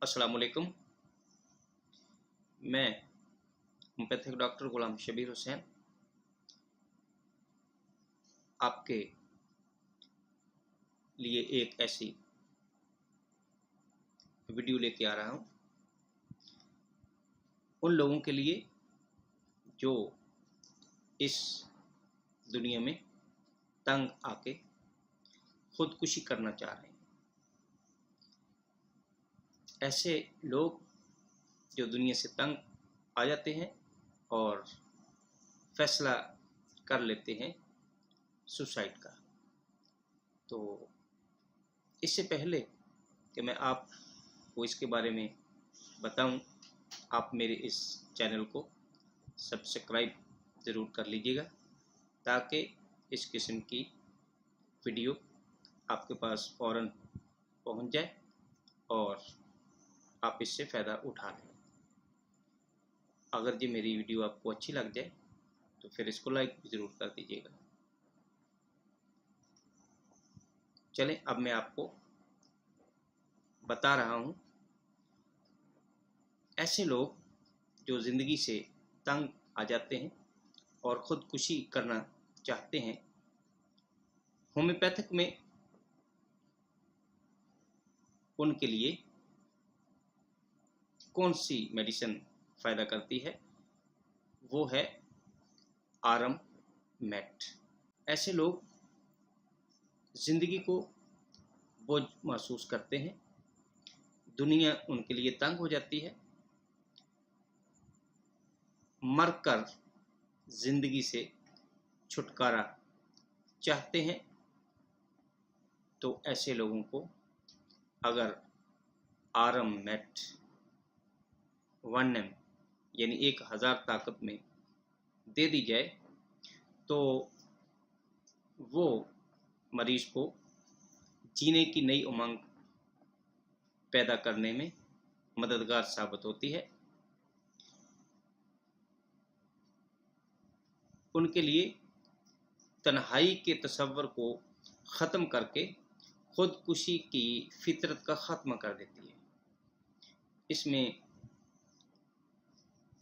अस्सलाम वालेकुम। मैं होम्योपैथिक डॉक्टर गुलाम शबीर हुसैन आपके लिए एक ऐसी वीडियो लेके आ रहा हूँ उन लोगों के लिए जो इस दुनिया में तंग आके खुदकुशी करना चाह रहे हैं। ऐसे लोग जो दुनिया से तंग आ जाते हैं और फैसला कर लेते हैं सुसाइड का। तो इससे पहले कि मैं आपको इसके बारे में बताऊं, आप मेरे इस चैनल को सब्सक्राइब ज़रूर कर लीजिएगा ताकि इस किस्म की वीडियो आपके पास फ़ौरन पहुंच जाए और आप इससे फ़ायदा उठा लें। अगर ये मेरी वीडियो आपको अच्छी लग जाए तो फिर इसको लाइक भी ज़रूर कर दीजिएगा। चलें, अब मैं आपको बता रहा हूँ ऐसे लोग जो ज़िंदगी से तंग आ जाते हैं और ख़ुदकुशी करना चाहते हैं। होम्योपैथिक में उनके लिए कौन सी मेडिसिन फ़ायदा करती है, वो है आरम मैट। ऐसे लोग ज़िंदगी को बोझ महसूस करते हैं, दुनिया उनके लिए तंग हो जाती है, मरकर ज़िंदगी से छुटकारा चाहते हैं। तो ऐसे लोगों को अगर आरम मैट 1M यानी 1000 ताकत में दे दी जाए तो वो मरीज को जीने की नई उमंग पैदा करने में मददगार साबित होती है। उनके लिए तन्हाई के तसव्वुर को ख़त्म करके खुदकुशी की फितरत का ख़त्म कर देती है। इसमें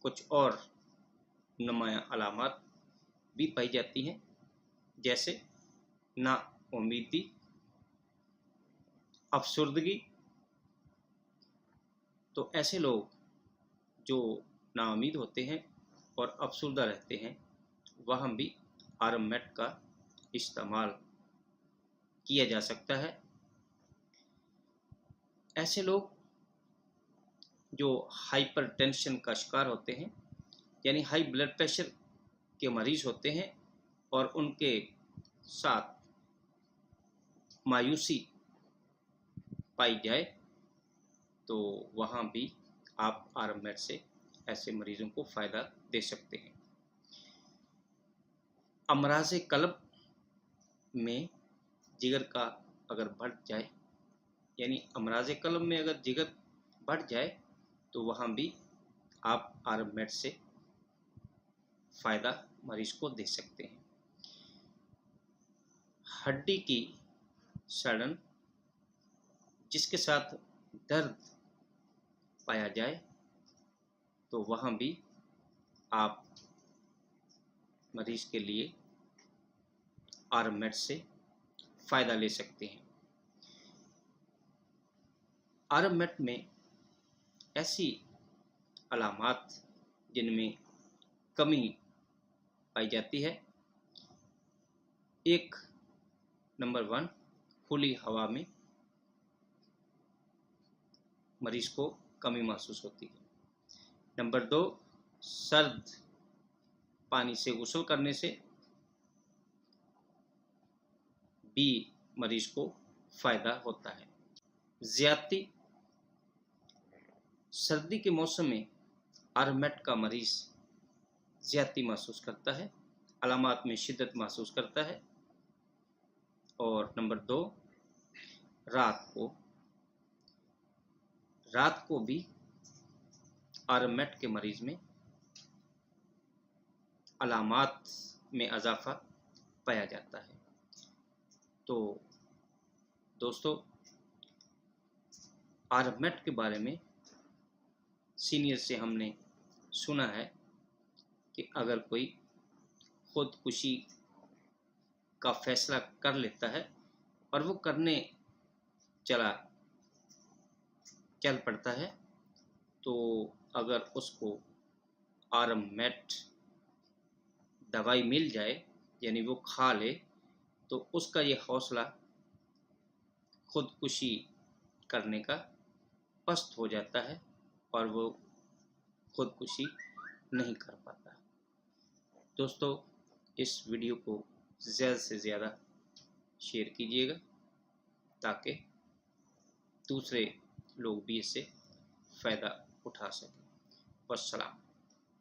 कुछ और नुमायां अलामत भी पाई जाती हैं, जैसे नाउम्मीदी, अफसुर्दगी। तो ऐसे लोग जो नाउम्मीद होते हैं और अफसुर्दा रहते हैं, वहाँ भी आरम मैट का इस्तेमाल किया जा सकता है। ऐसे लोग जो हाइपरटेंशन का शिकार होते हैं यानी हाई ब्लड प्रेशर के मरीज होते हैं और उनके साथ मायूसी पाई जाए तो वहाँ भी आप आरम मैट से ऐसे मरीजों को फ़ायदा दे सकते हैं। अमराज़ क़ल्ब में जिगर का अगर बढ़ जाए यानी अमराज़ क़ल्ब में अगर जिगर बढ़ जाए तो वहाँ भी आप आरम मैट से फ़ायदा मरीज को दे सकते हैं। हड्डी की सड़न जिसके साथ दर्द पाया जाए तो वहाँ भी आप मरीज के लिए आरम मैट से फ़ायदा ले सकते हैं। आरम मैट में ऐसी अलामात जिनमें कमी पाई जाती है। एक नंबर 1, खुली हवा में मरीज को कमी महसूस होती है। नंबर 2, सर्द पानी से गुस्ल करने से भी मरीज को फ़ायदा होता है। ज़्यादती सर्दी के मौसम में आरम मैट का मरीज ज़्यादती महसूस करता है, अलामात में शिद्दत महसूस करता है। और नंबर 2, रात को भी आरम मैट के मरीज में अलामात में इजाफा पाया जाता है। तो दोस्तों, आरमेट के बारे में सीनियर से हमने सुना है कि अगर कोई खुदकुशी का फैसला कर लेता है और वो करने चल पड़ता है, तो अगर उसको आरमेट दवाई मिल जाए, यानी वो खा ले, तो उसका ये हौसला खुदकुशी करने का पस्त हो जाता है और वो खुदकुशी नहीं कर पाता। दोस्तों, इस वीडियो को ज़्यादा से ज़्यादा शेयर कीजिएगा ताकि दूसरे लोग भी इससे फ़ायदा उठा सकें। वस्सलाम।